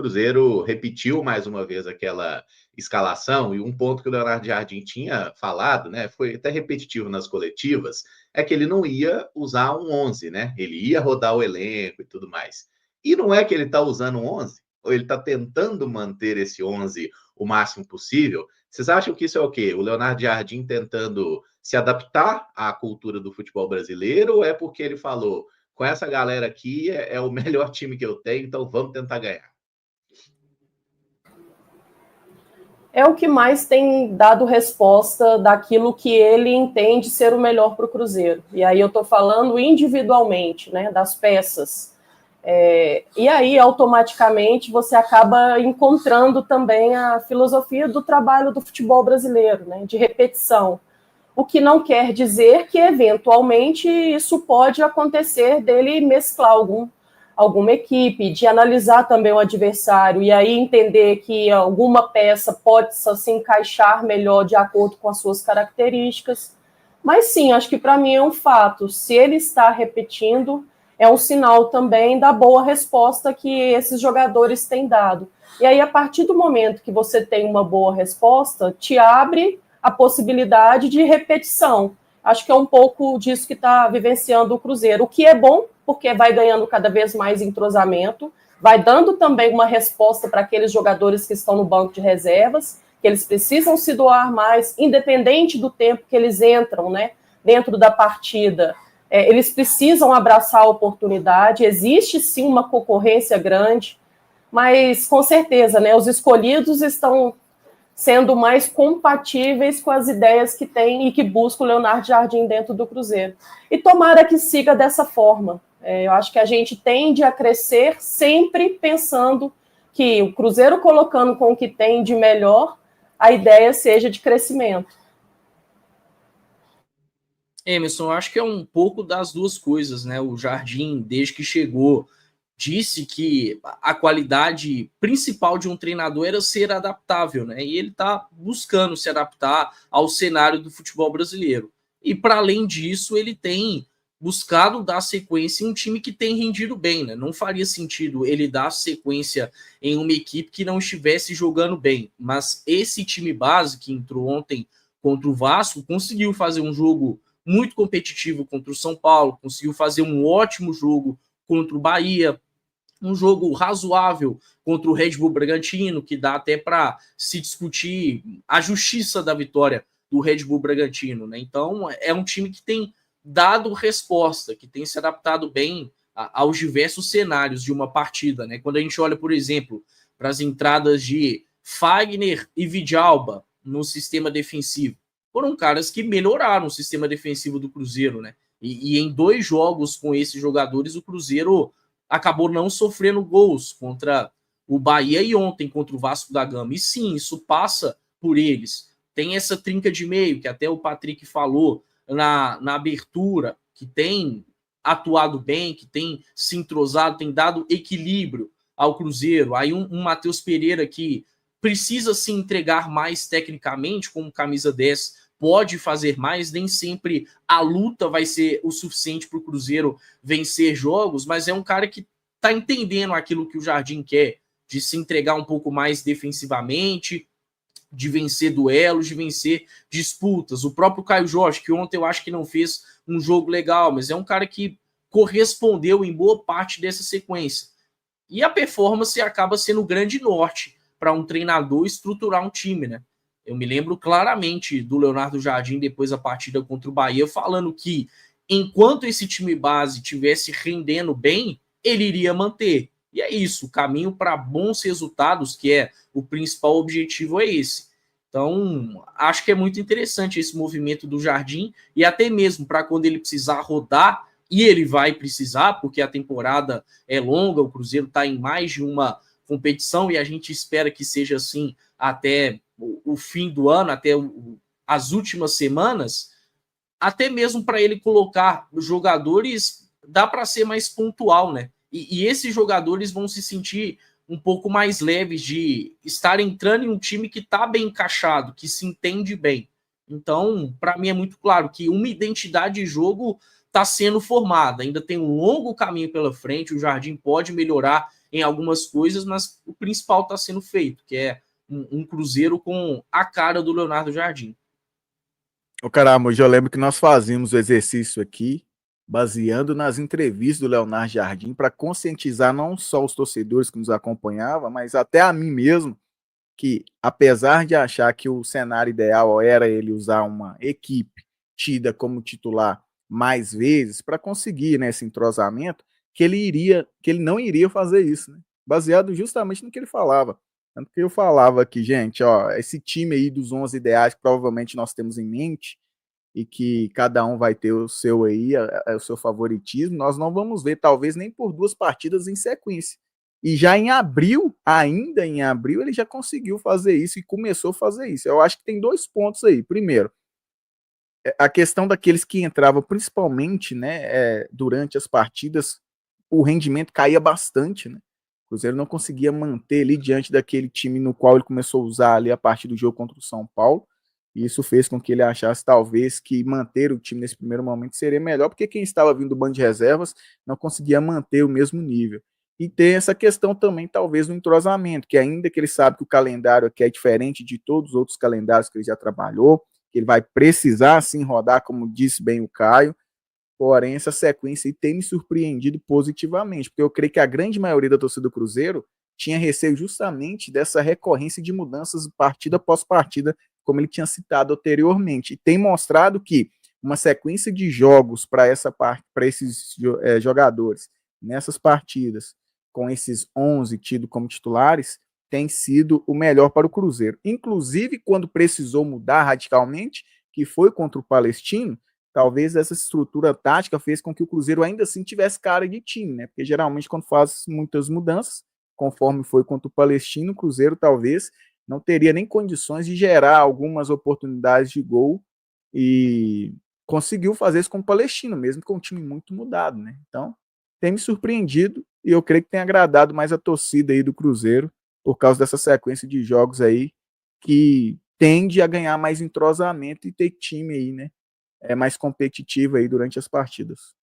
Cruzeiro repetiu mais uma vez aquela escalação, e um ponto que o Leonardo Jardim tinha falado, né, foi até repetitivo nas coletivas, é que ele não ia usar um 11, né? Ele ia rodar o elenco e tudo mais. E não é que ele está usando um 11, ou ele está tentando manter esse 11 o máximo possível. Vocês acham que isso é o quê? O Leonardo Jardim tentando se adaptar à cultura do futebol brasileiro, ou é porque ele falou, com essa galera aqui é o melhor time que eu tenho, então vamos tentar ganhar? É o que mais tem dado resposta daquilo que ele entende ser o melhor para o Cruzeiro. E aí eu estou falando individualmente, né, das peças. E aí, automaticamente, você acaba encontrando também a filosofia do trabalho do futebol brasileiro, né, de repetição. O que não quer dizer que, eventualmente, isso pode acontecer dele mesclar alguma equipe, de analisar também o adversário e aí entender que alguma peça pode se encaixar melhor de acordo com as suas características. Mas sim, acho que para mim é um fato. Se ele está repetindo, é um sinal também da boa resposta que esses jogadores têm dado. E aí, a partir do momento que você tem uma boa resposta, te abre a possibilidade de repetição. Acho que é um pouco disso que está vivenciando o Cruzeiro, o que é bom, porque vai ganhando cada vez mais entrosamento, vai dando também uma resposta para aqueles jogadores que estão no banco de reservas, que eles precisam se doar mais, independente do tempo que eles entram, né, dentro da partida. Eles precisam abraçar a oportunidade, existe sim uma concorrência grande, mas com certeza, né, os escolhidos estão sendo mais compatíveis com as ideias que tem e que busca o Leonardo Jardim dentro do Cruzeiro. E tomara que siga dessa forma. Eu acho que a gente tende a crescer sempre pensando que o Cruzeiro colocando com o que tem de melhor, a ideia seja de crescimento. Emerson, eu acho que é um pouco das duas coisas, né? O Jardim, desde que chegou, disse que a qualidade principal de um treinador era ser adaptável, né? E ele está buscando se adaptar ao cenário do futebol brasileiro. E para além disso, ele tem buscado dar sequência em um time que tem rendido bem, né? Não faria sentido ele dar sequência em uma equipe que não estivesse jogando bem. Mas esse time base que entrou ontem contra o Vasco conseguiu fazer um jogo muito competitivo contra o São Paulo, conseguiu fazer um ótimo jogo contra o Bahia, um jogo razoável contra o Red Bull Bragantino, que dá até para se discutir a justiça da vitória do Red Bull Bragantino, né? Então, é um time que tem dado resposta, que tem se adaptado bem aos diversos cenários de uma partida, né? Quando a gente olha, por exemplo, para as entradas de Fagner e Vidalba no sistema defensivo, foram caras que melhoraram o sistema defensivo do Cruzeiro, né? E em 2 jogos com esses jogadores, o Cruzeiro acabou não sofrendo gols contra o Bahia e ontem contra o Vasco da Gama. E sim, isso passa por eles. Tem essa trinca de meio, que até o Patrick falou na abertura, que tem atuado bem, que tem se entrosado, tem dado equilíbrio ao Cruzeiro. Aí um Matheus Pereira que precisa se entregar mais tecnicamente, como camisa 10, pode fazer mais, nem sempre a luta vai ser o suficiente para o Cruzeiro vencer jogos, mas é um cara que está entendendo aquilo que o Jardim quer, de se entregar um pouco mais defensivamente, de vencer duelos, de vencer disputas. O próprio Caio Jorge, que ontem eu acho que não fez um jogo legal, mas é um cara que correspondeu em boa parte dessa sequência. E a performance acaba sendo o grande norte para um treinador estruturar um time, né? Eu me lembro claramente do Leonardo Jardim, depois da partida contra o Bahia, falando que enquanto esse time base estivesse rendendo bem, ele iria manter. E é isso, o caminho para bons resultados, que é o principal objetivo, é esse. Então, acho que é muito interessante esse movimento do Jardim, e até mesmo para quando ele precisar rodar, e ele vai precisar, porque a temporada é longa, o Cruzeiro está em mais de uma competição, e a gente espera que seja assim até o fim do ano, até as últimas semanas, até mesmo para ele colocar jogadores, dá para ser mais pontual, né? E esses jogadores vão se sentir um pouco mais leves de estar entrando em um time que está bem encaixado, que se entende bem. Então, para mim é muito claro que uma identidade de jogo está sendo formada, ainda tem um longo caminho pela frente, o Jardim pode melhorar em algumas coisas, mas o principal está sendo feito, que é um Cruzeiro com a cara do Leonardo Jardim. Ô, Caramujo, eu lembro que nós fazíamos o exercício aqui, baseando nas entrevistas do Leonardo Jardim, para conscientizar não só os torcedores que nos acompanhavam, mas até a mim mesmo, que apesar de achar que o cenário ideal era ele usar uma equipe tida como titular mais vezes para conseguir, né, esse entrosamento, que ele não iria fazer isso, né? Baseado justamente no que ele falava. Tanto que eu falava aqui, gente, ó, esse time aí dos 11 ideais que provavelmente nós temos em mente e que cada um vai ter o seu aí, o seu favoritismo, nós não vamos ver talvez nem por 2 partidas em sequência. E já em abril, ainda em abril, ele já conseguiu fazer isso e começou a fazer isso. Eu acho que tem 2 pontos aí. Primeiro, a questão daqueles que entravam principalmente, né, durante as partidas, o rendimento caía bastante, né? O Cruzeiro não conseguia manter ali diante daquele time no qual ele começou a usar ali a partir do jogo contra o São Paulo. E isso fez com que ele achasse talvez que manter o time nesse primeiro momento seria melhor, porque quem estava vindo do banco de reservas não conseguia manter o mesmo nível. E tem essa questão também, talvez, do entrosamento, que ainda que ele sabe que o calendário aqui é diferente de todos os outros calendários que ele já trabalhou, que ele vai precisar, sim, rodar, como disse bem o Caio, porém, essa sequência aí tem me surpreendido positivamente, porque eu creio que a grande maioria da torcida do Cruzeiro tinha receio justamente dessa recorrência de mudanças partida após partida, como ele tinha citado anteriormente. E tem mostrado que uma sequência de jogos para esses jogadores nessas partidas, com esses 11 tidos como titulares, tem sido o melhor para o Cruzeiro. Inclusive, quando precisou mudar radicalmente, que foi contra o Palestino, talvez essa estrutura tática fez com que o Cruzeiro ainda assim tivesse cara de time, né? Porque geralmente quando faz muitas mudanças, conforme foi contra o Palestino, o Cruzeiro talvez não teria nem condições de gerar algumas oportunidades de gol e conseguiu fazer isso com o Palestino, mesmo com um time muito mudado, né? Então, tem me surpreendido e eu creio que tem agradado mais a torcida aí do Cruzeiro por causa dessa sequência de jogos aí que tende a ganhar mais entrosamento e ter time aí, né? Mais competitivo aí durante as partidas.